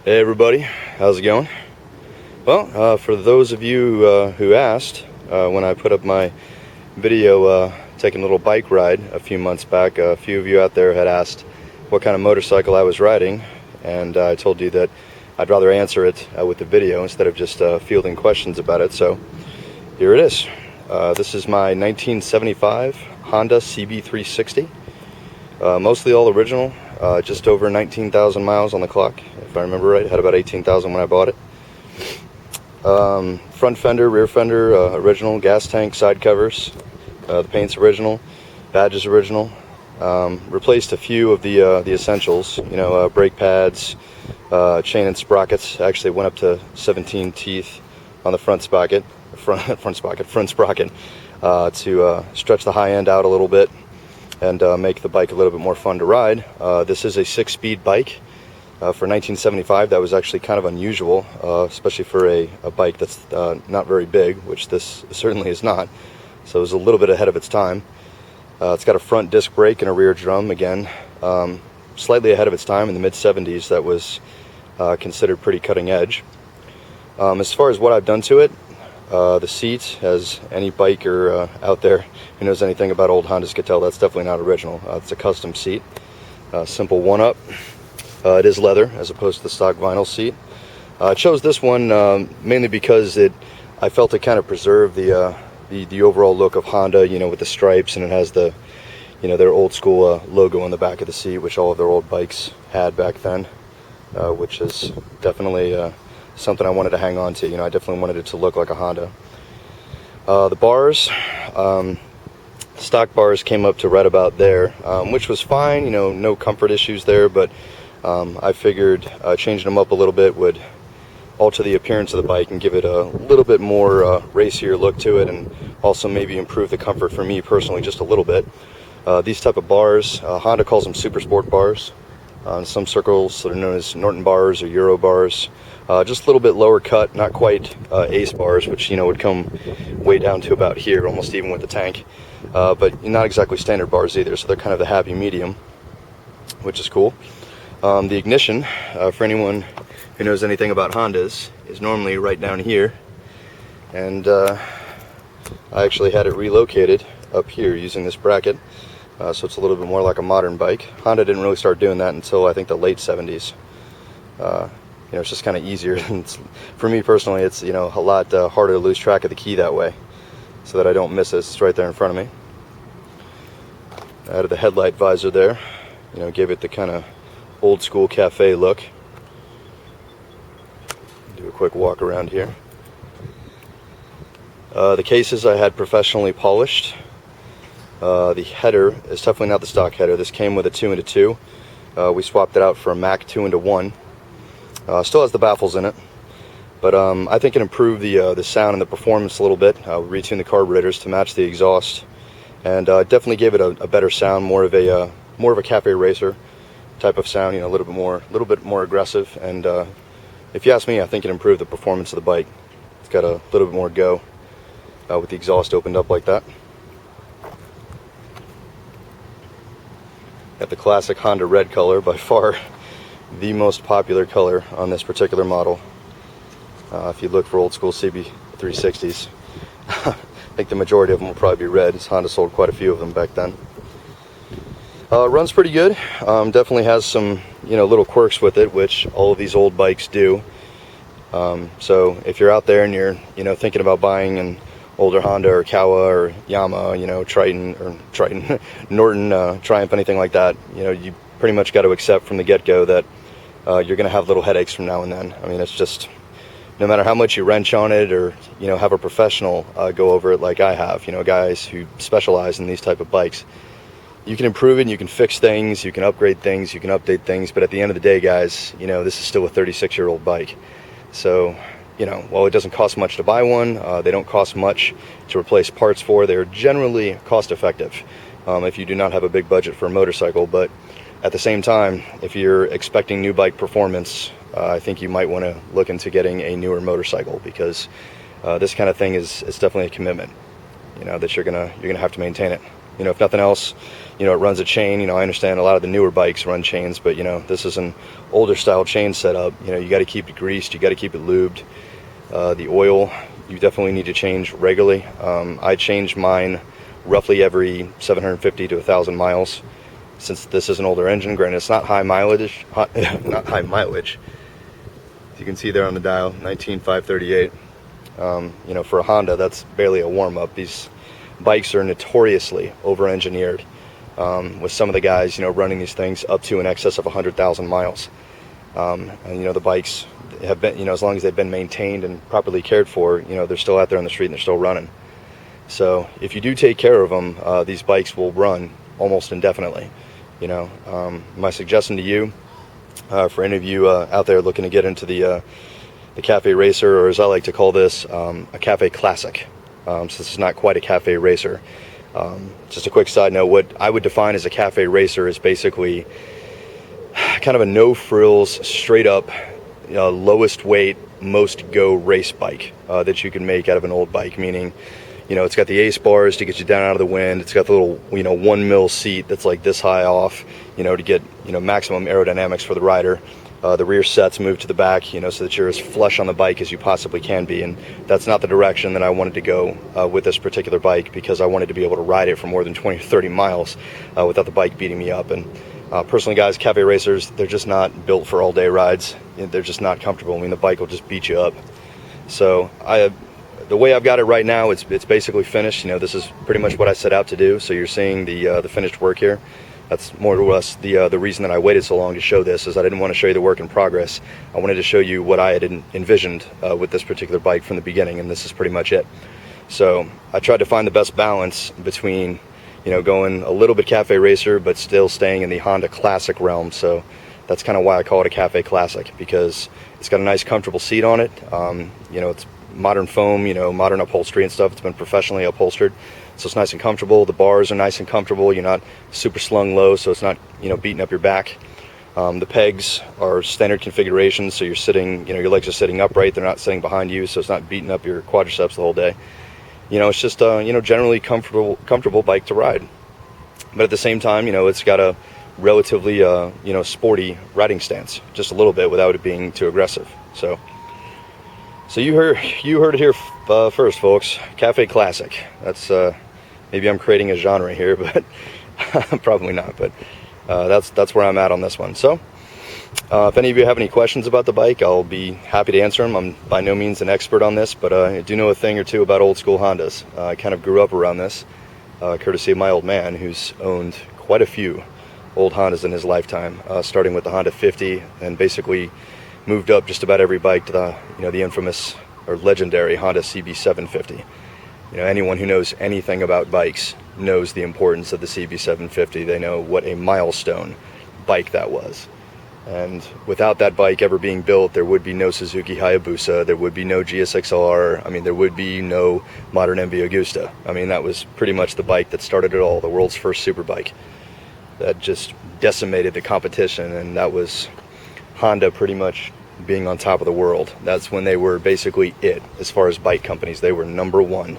Hey everybody, how's it going? Well, for those of you who asked, when I put up my video taking a little bike ride a few months back, a few of you out there had asked what kind of motorcycle I was riding, and I told you that I'd rather answer it with the video instead of just fielding questions about it, so here it is. This is my 1975 Honda CB360, mostly all original, just over 19,000 miles on the clock. If I remember right, it had about 18,000 when I bought it. Front fender, rear fender, original. Gas tank, side covers. The paint's original. Badge is original. Replaced a few of the essentials. You know, brake pads, chain and sprockets. Actually went up to 17 teeth on the front sprocket. Front sprocket to stretch the high end out a little bit and make the bike a little bit more fun to ride. This is a 6-speed bike. For 1975, that was actually kind of unusual, especially for a bike that's not very big, which this certainly is not. So it was a little bit ahead of its time. It's got a front disc brake and a rear drum, again, slightly ahead of its time. In the mid-70s, that was considered pretty cutting edge. As far as what I've done to it, the seat, as any biker out there who knows anything about old Hondas could tell, that's definitely not original. It's a custom seat, simple one-up. It is leather as opposed to the stock vinyl seat. I chose this one mainly because I felt it kind of preserved the overall look of Honda, you know, with the stripes, and it has the, you know, their old school logo on the back of the seat, which all of their old bikes had back then, which is definitely something I wanted to hang on to. You know, I definitely wanted it to look like a Honda. The bars, stock bars came up to right about there, which was fine. You know, no comfort issues there, but I figured changing them up a little bit would alter the appearance of the bike and give it a little bit more racier look to it, and also maybe improve the comfort for me personally just a little bit. These type of bars, Honda calls them Super Sport bars. In some circles they're known as Norton bars or Euro bars. Just a little bit lower cut, not quite Ace bars, which, you know, would come way down to about here, almost even with the tank. But not exactly standard bars either, so they're kind of the happy medium, which is cool. The ignition, for anyone who knows anything about Hondas, is normally right down here, and I actually had it relocated up here using this bracket, so it's a little bit more like a modern bike. Honda didn't really start doing that until I think the late 70s. You know, it's just kind of easier. For me personally, it's, you know, a lot harder to lose track of the key that way, so that I don't miss it. It's right there in front of me. I added the headlight visor there, you know, gave it the kind of old school cafe look. Do a quick walk around here. The cases I had professionally polished. The header is definitely not the stock header. This came with a 2-into-2. We swapped it out for a Mac 2-into-1. Still has the baffles in it, but I think it improved the sound and the performance a little bit. Retuned the carburetors to match the exhaust, and definitely gave it a better sound, more of a cafe racer type of sound, you know, a little bit more aggressive. And if you ask me, I think it improved the performance of the bike. It's got a little bit more go with the exhaust opened up like that. Got the classic Honda red color, by far the most popular color on this particular model. If you look for old school CB360s, I think the majority of them will probably be red, as Honda sold quite a few of them back then. Runs pretty good. Definitely has some, you know, little quirks with it, which all of these old bikes do. So if you're out there and you're, you know, thinking about buying an older Honda or Kawa or Yamaha, you know, Triton, Norton, Triumph, anything like that, you know, you pretty much got to accept from the get-go that you're going to have little headaches from now and then. I mean, it's just, no matter how much you wrench on it or, you know, have a professional go over it like I have, you know, guys who specialize in these type of bikes. You can improve it, and you can fix things, you can upgrade things, you can update things, but at the end of the day, guys, you know, this is still a 36-year-old bike. So, you know, while it doesn't cost much to buy one, they don't cost much to replace parts for. They're generally cost-effective if you do not have a big budget for a motorcycle. But at the same time, if you're expecting new bike performance, I think you might want to look into getting a newer motorcycle, because this kind of thing is definitely a commitment, you know, that you're gonna have to maintain it. You know, if nothing else, you know, it runs a chain. You know, I understand a lot of the newer bikes run chains, but you know, this is an older style chain setup. You know, you got to keep it greased, you got to keep it lubed. The oil, you definitely need to change regularly. I change mine roughly every 750 to 1,000 miles. Since this is an older engine, granted it's not high mileage, not high mileage. As you can see there on the dial, 19,538. You know, for a Honda, that's barely a warm-up. These bikes are notoriously over-engineered, with some of the guys, you know, running these things up to in excess of 100,000 miles. And you know, the bikes have been, you know, as long as they've been maintained and properly cared for, you know, they're still out there on the street and they're still running. So if you do take care of them, these bikes will run almost indefinitely. You know, my suggestion to you, for any of you out there looking to get into the cafe racer, or as I like to call this, a cafe classic. So this is not quite a cafe racer. Just a quick side note, what I would define as a cafe racer is basically kind of a no frills, straight up, lowest weight, most go race bike that you can make out of an old bike. Meaning, you know, it's got the ace bars to get you down out of the wind. It's got the little, you know, 1 mil seat that's like this high off, you know, to get, you know, maximum aerodynamics for the rider. The rear sets move to the back, you know, so that you're as flush on the bike as you possibly can be. And that's not the direction that I wanted to go with this particular bike, because I wanted to be able to ride it for more than 20 or 30 miles without the bike beating me up. And personally, guys, cafe racers, they're just not built for all day rides. They're just not comfortable. I mean, the bike will just beat you up. So the way I've got it right now, it's basically finished. You know, this is pretty much what I set out to do. So you're seeing the finished work here. That's more or less the reason that I waited so long to show this, is I didn't want to show you the work in progress. I wanted to show you what I had envisioned with this particular bike from the beginning, and this is pretty much it. So I tried to find the best balance between, you know, going a little bit cafe racer, but still staying in the Honda classic realm. So that's kind of why I call it a cafe classic, because it's got a nice comfortable seat on it. You know, it's modern foam, you know, modern upholstery and stuff. It's been professionally upholstered, so it's nice and comfortable. The bars are nice and comfortable. You're not super slung low, so it's not, you know, beating up your back. The pegs are standard configuration, so you're sitting, you know, your legs are sitting upright. They're not sitting behind you, so it's not beating up your quadriceps the whole day. You know, it's just you know, generally comfortable bike to ride. But at the same time, you know, it's got a relatively you know, sporty riding stance, just a little bit, without it being too aggressive. So you heard it here first, folks. Cafe classic. That's maybe I'm creating a genre here, but probably not. But that's where I'm at on this one. So if any of you have any questions about the bike, I'll be happy to answer them. I'm by no means an expert on this, but I do know a thing or two about old school Hondas. I kind of grew up around this, courtesy of my old man, who's owned quite a few old Hondas in his lifetime, starting with the Honda 50, and basically moved up just about every bike to the, you know, the infamous or legendary Honda CB750. You know, anyone who knows anything about bikes knows the importance of the CB750. They know what a milestone bike that was. And without that bike ever being built, there would be no Suzuki Hayabusa, there would be no GSX-R, I mean, there would be no modern MV Agusta. I mean, that was pretty much the bike that started it all, the world's first superbike. That just decimated the competition, and that was Honda pretty much being on top of the world. That's when they were basically it. As far as bike companies, they were number one.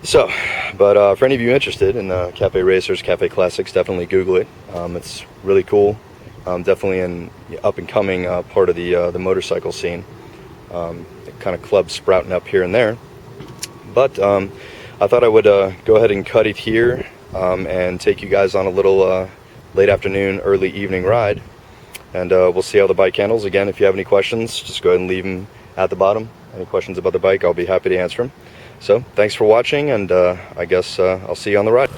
So, but for any of you interested in cafe racers, cafe classics, definitely Google it. It's really cool. Definitely an up and coming part of the motorcycle scene. Kind of clubs sprouting up here and there. But I thought I would go ahead and cut it here and take you guys on a little late afternoon, early evening ride. And we'll see how the bike handles. Again, if you have any questions, just go ahead and leave them at the bottom. Any questions about the bike, I'll be happy to answer them. So, thanks for watching, and I guess I'll see you on the ride.